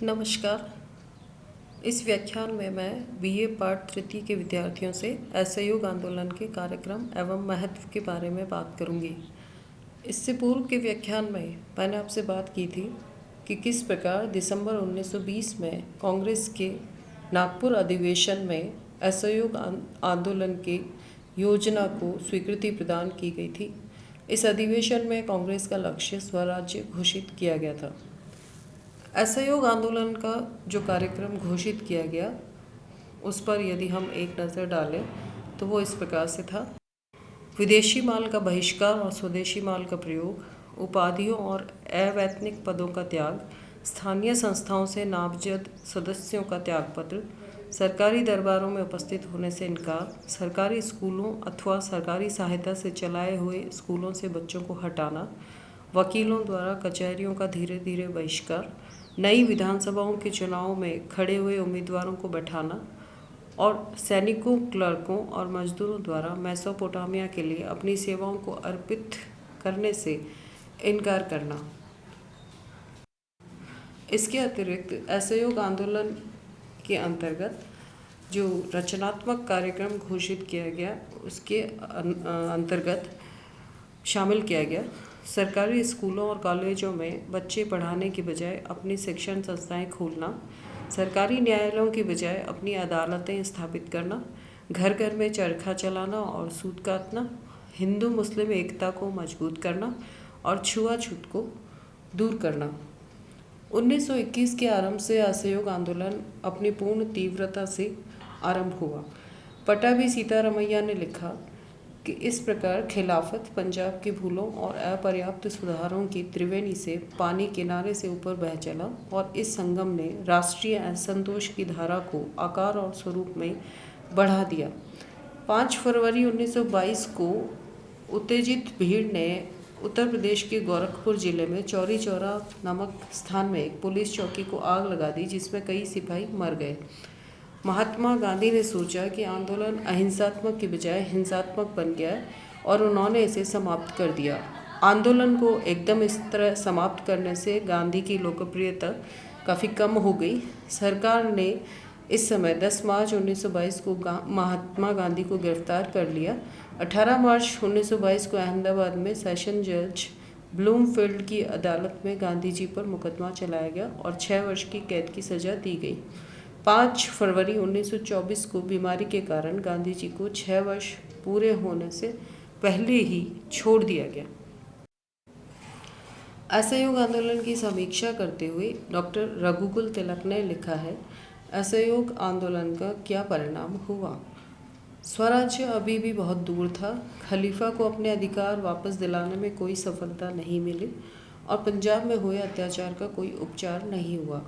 नमस्कार। इस व्याख्यान में मैं बीए पाठ तृतीय के विद्यार्थियों से असहयोग आंदोलन के कार्यक्रम एवं महत्व के बारे में बात करूंगी। इससे पूर्व के व्याख्यान में मैंने आपसे बात की थी कि किस प्रकार दिसंबर 1920 में कांग्रेस के नागपुर अधिवेशन में असहयोग आंदोलन की योजना को स्वीकृति प्रदान की गई थी। इस अधिवेशन में कांग्रेस का लक्ष्य स्वराज्य घोषित किया गया था। असहयोग आंदोलन का जो कार्यक्रम घोषित किया गया उस पर यदि हम एक नज़र डालें तो वो इस प्रकार से था। विदेशी माल का बहिष्कार और स्वदेशी माल का प्रयोग, उपाधियों और अवैतनिक पदों का त्याग, स्थानीय संस्थाओं से नामजद सदस्यों का त्यागपत्र, सरकारी दरबारों में उपस्थित होने से इनकार, सरकारी स्कूलों अथवा सरकारी सहायता से चलाए हुए स्कूलों से बच्चों को हटाना, वकीलों द्वारा कचहरियों का धीरे धीरे बहिष्कार, नई विधानसभाओं के चुनाव में खड़े हुए उम्मीदवारों को बैठाना और सैनिकों, क्लर्कों और मजदूरों द्वारा मेसोपोटामिया के लिए अपनी सेवाओं को अर्पित करने से इनकार करना। इसके अतिरिक्त असहयोग आंदोलन के अंतर्गत जो रचनात्मक कार्यक्रम घोषित किया गया उसके अंतर्गत शामिल किया गया सरकारी स्कूलों और कॉलेजों में बच्चे पढ़ाने के बजाय अपनी शिक्षण संस्थाएं खोलना, सरकारी न्यायालयों की बजाय अपनी अदालतें स्थापित करना, घर घर में चरखा चलाना और सूत काटना, हिंदू मुस्लिम एकता को मजबूत करना और छुआछूत को दूर करना। 1921 के आरंभ से असहयोग आंदोलन अपनी पूर्ण तीव्रता से आरंभ हुआ। पट्टाभी सीतारामैया ने लिखा कि इस प्रकार खिलाफत पंजाब की भूलों और अपर्याप्त सुधारों की त्रिवेणी से पानी किनारे से ऊपर बह चला और इस संगम ने राष्ट्रीय असंतोष की धारा को आकार और स्वरूप में बढ़ा दिया। 5 फरवरी 1922 को उत्तेजित भीड़ ने उत्तर प्रदेश के गोरखपुर जिले में चौरी चौरा नामक स्थान में एक पुलिस चौकी को आग लगा दी, जिसमें कई सिपाही मर गए। महात्मा गांधी ने सोचा कि आंदोलन अहिंसात्मक के बजाय हिंसात्मक बन गया और उन्होंने इसे समाप्त कर दिया। आंदोलन को एकदम इस तरह समाप्त करने से गांधी की लोकप्रियता काफ़ी कम हो गई। सरकार ने इस समय 10 मार्च 1922 को महात्मा गांधी को गिरफ्तार कर लिया। 18 मार्च 1922 को अहमदाबाद में सेशन जज ब्लूमफील्ड की अदालत में गांधी जी पर मुकदमा चलाया गया और 6 वर्ष की कैद की सज़ा दी गई। 5 फरवरी 1924 को बीमारी के कारण गांधी जी को 6 वर्ष पूरे होने से पहले ही छोड़ दिया गया। असहयोग आंदोलन की समीक्षा करते हुए डॉक्टर रघुकुल तिलक ने लिखा है, असहयोग आंदोलन का क्या परिणाम हुआ। स्वराज्य अभी भी बहुत दूर था। खलीफा को अपने अधिकार वापस दिलाने में कोई सफलता नहीं मिली और पंजाब में हुए अत्याचार का कोई उपचार नहीं हुआ।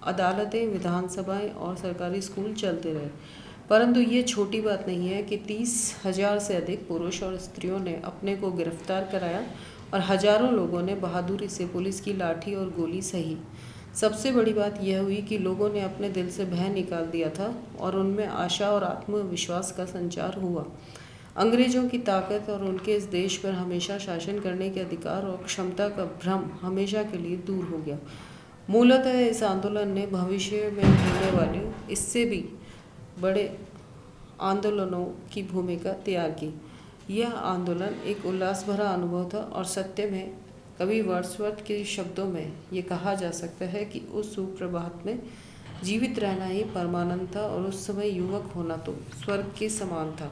अदालतें, विधानसभाएं और सरकारी स्कूल चलते रहे, परंतु ये छोटी बात नहीं है कि 30,000 से अधिक पुरुष और स्त्रियों ने अपने को गिरफ्तार कराया और हजारों लोगों ने बहादुरी से पुलिस की लाठी और गोली सही। सबसे बड़ी बात यह हुई कि लोगों ने अपने दिल से भय निकाल दिया था और उनमें आशा और आत्मविश्वास का संचार हुआ। अंग्रेजों की ताकत और उनके इस देश पर हमेशा शासन करने के अधिकार और क्षमता का भ्रम हमेशा के लिए दूर हो गया। मूलतः इस आंदोलन ने भविष्य में होने वाले इससे भी बड़े आंदोलनों की भूमिका तैयार की। यह आंदोलन एक उल्लास भरा अनुभव था और सत्य में कवि वर्ड्सवर्थ के शब्दों में ये कहा जा सकता है कि उस सुप्रभात में जीवित रहना ही परमानंद था और उस समय युवक होना तो स्वर्ग के समान था।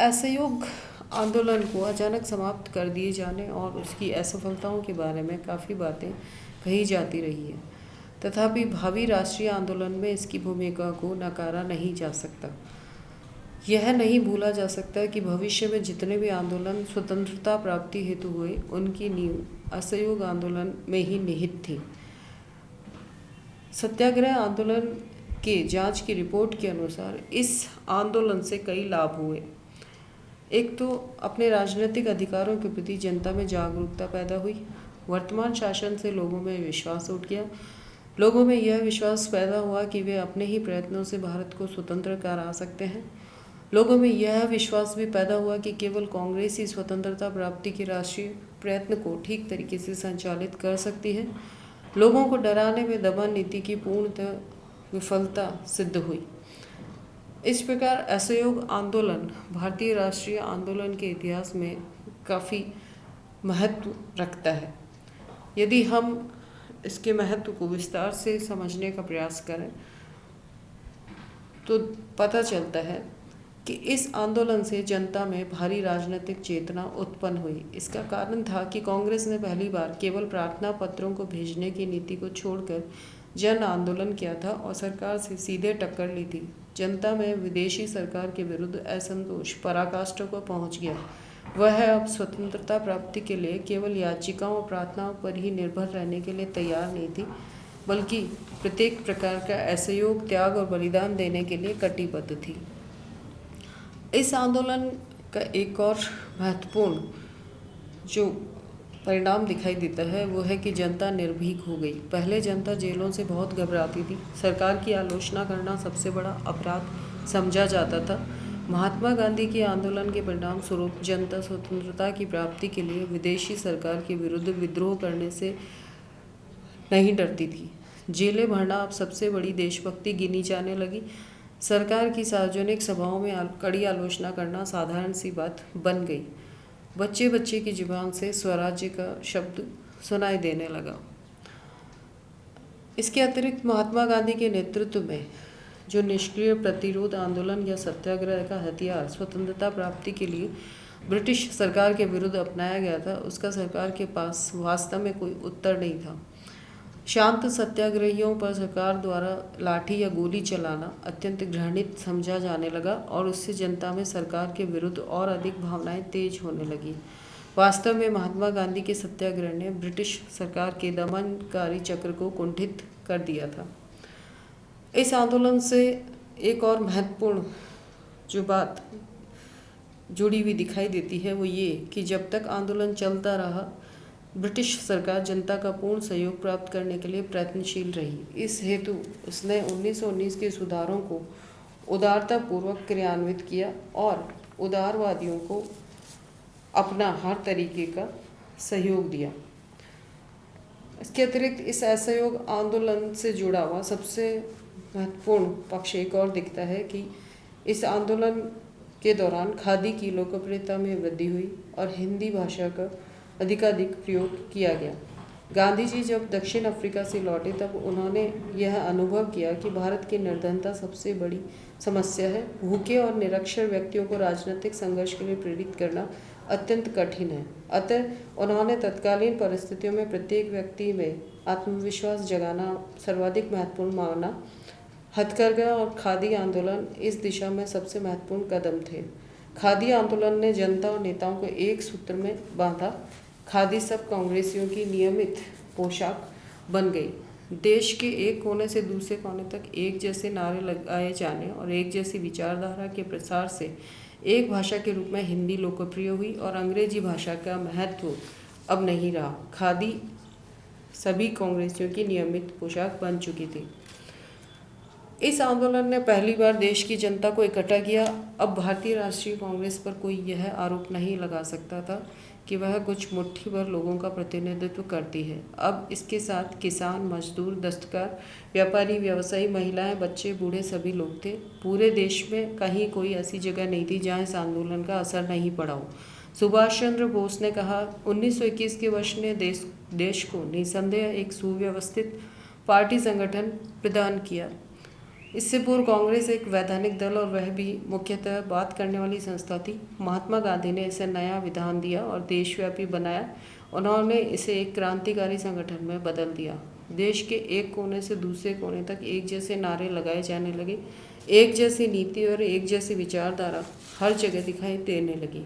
असहयोग आंदोलन को अचानक समाप्त कर दिए जाने और उसकी असफलताओं के बारे में काफ़ी बातें कही जाती रही है, तथापि भावी राष्ट्रीय आंदोलन में इसकी भूमिका को नकारा नहीं जा सकता। यह नहीं भूला जा सकता कि भविष्य में जितने भी आंदोलन स्वतंत्रता प्राप्ति हेतु हुए, उनकी नींव असहयोग आंदोलन में ही निहित थी। सत्याग्रह आंदोलन के जांच की रिपोर्ट के अनुसार इस आंदोलन से कई लाभ हुए। एक तो अपने राजनीतिक अधिकारों के प्रति जनता में जागरूकता पैदा हुई। वर्तमान शासन से लोगों में विश्वास उठ गया। लोगों में यह विश्वास पैदा हुआ कि वे अपने ही प्रयत्नों से भारत को स्वतंत्र करा सकते हैं। लोगों में यह विश्वास भी पैदा हुआ कि केवल कांग्रेस ही स्वतंत्रता प्राप्ति के राष्ट्रीय प्रयत्न को ठीक तरीके से संचालित कर सकती है। लोगों को डराने में दमन नीति की पूर्णतः विफलता सिद्ध हुई। इस प्रकार असहयोग आंदोलन भारतीय राष्ट्रीय आंदोलन के इतिहास में काफ़ी महत्व रखता है। यदि हम इसके महत्व को विस्तार से समझने का प्रयास करें तो पता चलता है कि इस आंदोलन से जनता में भारी राजनीतिक चेतना उत्पन्न हुई। इसका कारण था कि कांग्रेस ने पहली बार केवल प्रार्थना पत्रों को भेजने की नीति को छोड़कर जन आंदोलन किया था और सरकार से सीधे टक्कर ली थी। जनता में विदेशी सरकार के विरुद्ध असंतोष पराकाष्ठा को पहुंच गया। वह अब स्वतंत्रता प्राप्ति के लिए केवल याचिकाओं और प्रार्थनाओं पर ही निर्भर रहने के लिए तैयार नहीं थी, बल्कि प्रत्येक प्रकार का असहयोग, त्याग और बलिदान देने के लिए कटिबद्ध थी। इस आंदोलन का एक और महत्वपूर्ण जो परिणाम दिखाई देता है वो है कि जनता निर्भीक हो गई। पहले जनता जेलों से बहुत घबराती थी। सरकार की आलोचना करना सबसे बड़ा अपराध समझा जाता था। महात्मा गांधी के आंदोलन के परिणाम स्वरूप जनता स्वतंत्रता की प्राप्ति के लिए विदेशी सरकार के विरुद्ध विद्रोह करने से नहीं डरती थी। जेलें भरना अब सबसे बड़ी देशभक्ति गिनी जाने लगी। सरकार की सार्वजनिक सभाओं में कड़ी आलोचना करना साधारण सी बात बन गई। बच्चे बच्चे की जुबान से स्वराज्य का शब्द सुनाई देने लगा। इसके अतिरिक्त महात्मा गांधी के नेतृत्व में जो निष्क्रिय प्रतिरोध आंदोलन या सत्याग्रह का हथियार स्वतंत्रता प्राप्ति के लिए ब्रिटिश सरकार के विरुद्ध अपनाया गया था, उसका सरकार के पास वास्तव में कोई उत्तर नहीं था। शांत सत्याग्रहियों पर सरकार द्वारा लाठी या गोली चलाना अत्यंत घृणित समझा जाने लगा और उससे जनता में सरकार के विरुद्ध और अधिक भावनाएं तेज होने लगी। वास्तव में महात्मा गांधी के सत्याग्रह ने ब्रिटिश सरकार के दमनकारी चक्र को कुंठित कर दिया था। इस आंदोलन से एक और महत्वपूर्ण जो बात जुड़ी हुई दिखाई देती है वो ये कि जब तक आंदोलन चलता रहा, ब्रिटिश सरकार जनता का पूर्ण सहयोग प्राप्त करने के लिए प्रयत्नशील रही। इस हेतु उसने 1919 के सुधारों को उदारतापूर्वक क्रियान्वित किया और उदारवादियों को अपना हर तरीके का सहयोग दिया। इसके अतिरिक्त इस असहयोग आंदोलन से जुड़ा हुआ सबसे महत्वपूर्ण पक्ष एक और दिखता है कि इस आंदोलन के दौरान खादी की लोकप्रियता में वृद्धि हुई और हिंदी भाषा का अधिकाधिक प्रयोग किया गया। गांधी जी जब दक्षिण अफ्रीका से लौटे तब उन्होंने यह अनुभव किया कि भारत की निर्धनता सबसे बड़ी समस्या है। भूखे और निरक्षर व्यक्तियों को राजनीतिक संघर्ष के लिए प्रेरित करना अत्यंत कठिन है। अतः उन्होंने तत्कालीन परिस्थितियों में प्रत्येक व्यक्ति में आत्मविश्वास जगाना सर्वाधिक महत्वपूर्ण माना। हथकरघा और खादी आंदोलन इस दिशा में सबसे महत्वपूर्ण कदम थे। खादी आंदोलन ने जनता और नेताओं को एक सूत्र में बांधा। खादी सब कांग्रेसियों की नियमित पोशाक बन गई। देश के एक कोने से दूसरे कोने तक एक जैसे नारे लगाए जाने और एक जैसी विचारधारा के प्रसार से एक भाषा के रूप में हिंदी लोकप्रिय हुई और अंग्रेजी भाषा का महत्व अब नहीं रहा। खादी सभी कांग्रेसियों की नियमित पोशाक बन चुकी थी। इस आंदोलन ने पहली बार देश की जनता को इकट्ठा किया। अब भारतीय राष्ट्रीय कांग्रेस पर कोई यह आरोप नहीं लगा सकता था कि वह कुछ मुट्ठी भर लोगों का प्रतिनिधित्व करती है। अब इसके साथ किसान, मजदूर, दस्तकार, व्यापारी, व्यवसायी, महिलाएं, बच्चे, बूढ़े सभी लोग थे। पूरे देश में कहीं कोई ऐसी जगह नहीं थी जहां इस आंदोलन का असर नहीं पड़ा हो। सुभाष चंद्र बोस ने कहा, 1921 के वर्ष ने देश को निसंदेह एक सुव्यवस्थित पार्टी संगठन प्रदान किया। इससे पूर्व कांग्रेस एक वैधानिक दल और वह भी मुख्यतः बात करने वाली संस्था थी। महात्मा गांधी ने इसे नया विधान दिया और देशव्यापी बनाया। उन्होंने इसे एक क्रांतिकारी संगठन में बदल दिया। देश के एक कोने से दूसरे कोने तक एक जैसे नारे लगाए जाने लगे। एक जैसी नीति और एक जैसी विचारधारा हर जगह दिखाई देने लगी।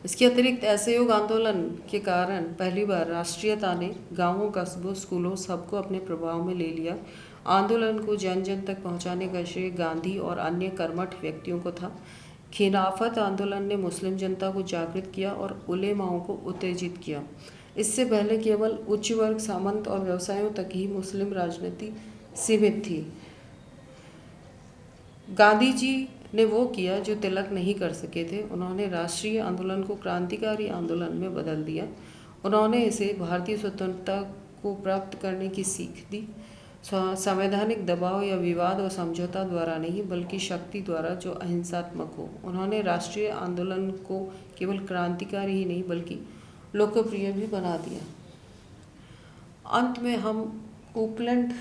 इसके अतिरिक्त असहयोग आंदोलन के कारण पहली बार राष्ट्रीयता ने गांवों, कस्बों, स्कूलों सबको अपने प्रभाव में ले लिया। आंदोलन को जन जन तक पहुंचाने का श्रेय गांधी और अन्य कर्मठ व्यक्तियों को था। खिलाफत आंदोलन ने मुस्लिम जनता को जागृत किया और उलेमाओं को उत्तेजित किया। इससे पहले केवल उच्च वर्ग, सामंत और व्यवसायों तक ही मुस्लिम राजनीति सीमित थी। गांधी जी ने वो किया जो तिलक नहीं कर सके थे। उन्होंने राष्ट्रीय आंदोलन को क्रांतिकारी आंदोलन में बदल दिया। उन्होंने इसे भारतीय स्वतंत्रता को प्राप्त करने की सीख दी। संवैधानिक दबाव या विवाद और समझौता द्वारा नहीं, बल्कि शक्ति द्वारा जो अहिंसात्मक हो। उन्होंने राष्ट्रीय आंदोलन को केवल क्रांतिकारी ही नहीं बल्कि लोकप्रिय भी बना दिया। अंत में हम कोपलैंड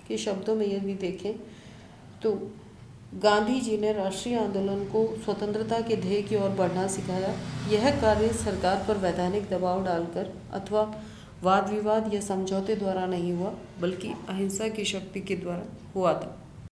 के शब्दों में यदि देखें तो गांधी जी ने राष्ट्रीय आंदोलन को स्वतंत्रता के ध्येय की ओर बढ़ना सिखाया। यह कार्य सरकार पर वैधानिक दबाव डालकर अथवा वाद विवाद या समझौते द्वारा नहीं हुआ, बल्कि अहिंसा की शक्ति के द्वारा हुआ था।